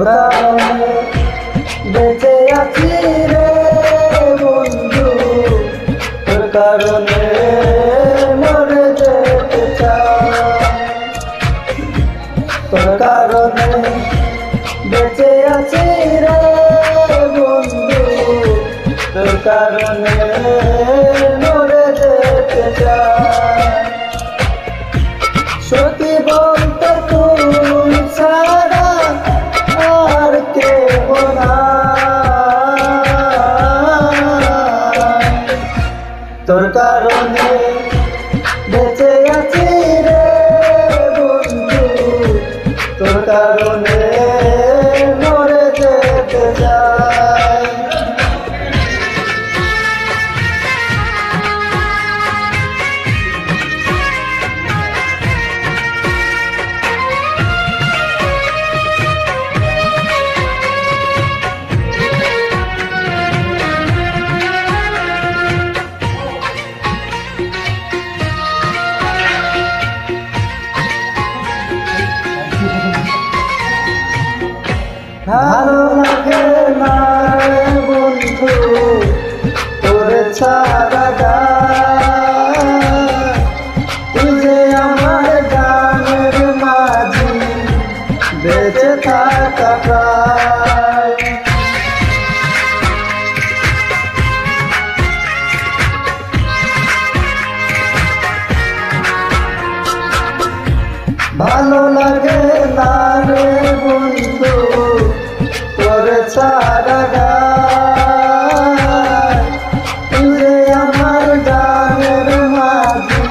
কারণে বেঁচে আছি রে বন্ধু, তোর কারণে মরে যেতে চাই। তোর কারণে বেঁচে আছি রে বন্ধু, তোর কারণে মরে যেতে চাই। সত্যি বলতে তুই ছাড়া আর কেউ নাই। তোর কারণে বেঁচে আছি রে বন্ধু, তোর কারণে মরে যেতে চাই। ভালো লাগে না বন্ধু তোর ছাড়া গান, তুই যে আমার গানের মাঝি বেঁচে থাকা প্রায়। ভালো লাগে না রে বন্ধু তোর ছাড়া গান, তুই যে আমার গানের মাঝি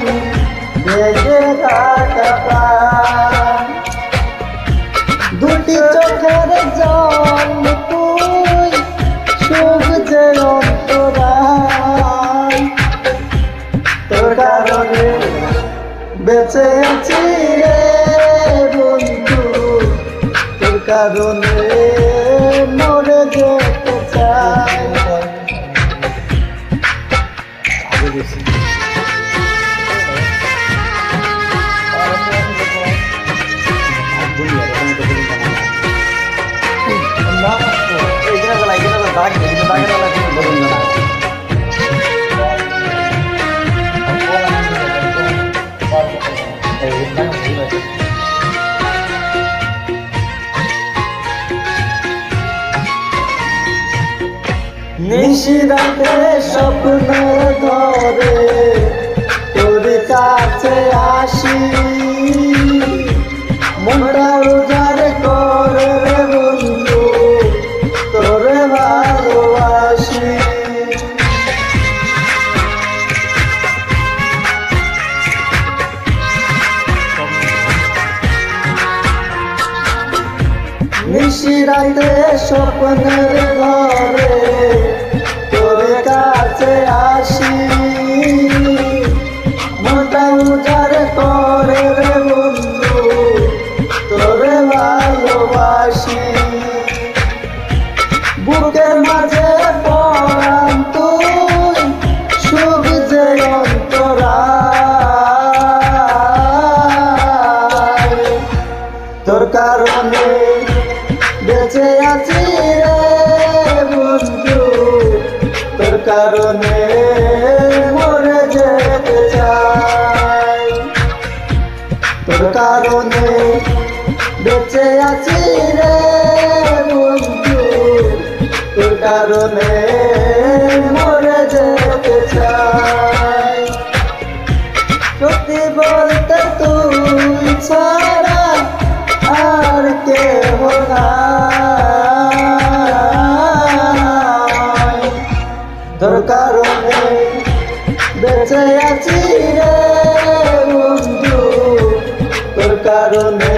বেঁচে থাকা প্রাণ। দুটি চোখের জল তুই সুখ যে অন্তরায়। তোর কারণে বেঁচে আছি রে বন্ধু, তোর কারণে মরে যেতে চাই। নিশিরাতে স্বপ্ন ধরে তোর কাছে আসি, মনটা উজাড় করে রে বন্ধু তোরে ভালোবাসি। নিশিরাতে স্বপ্নের ঘরে তোর কাছে আসি, মনটা উজাড় করে রে বন্ধু তোরে ভালোবাসি। বুকের মাঝে পরাণ তুই সুখ যে অন্তরায়। তোর কারণে বেঁচে আছি রে বন্ধু, তোর কারণে মরে যেতে চাই। তোর কারণে বেঁচে আছি রে বন্ধু, তোর কারণে মরে যেতে চাই। সত্যি বলতে তুই ছাড়া আর কেউ নাই। তোর কারণে বেঁচে আছি রে বন্ধু, তোর কারণে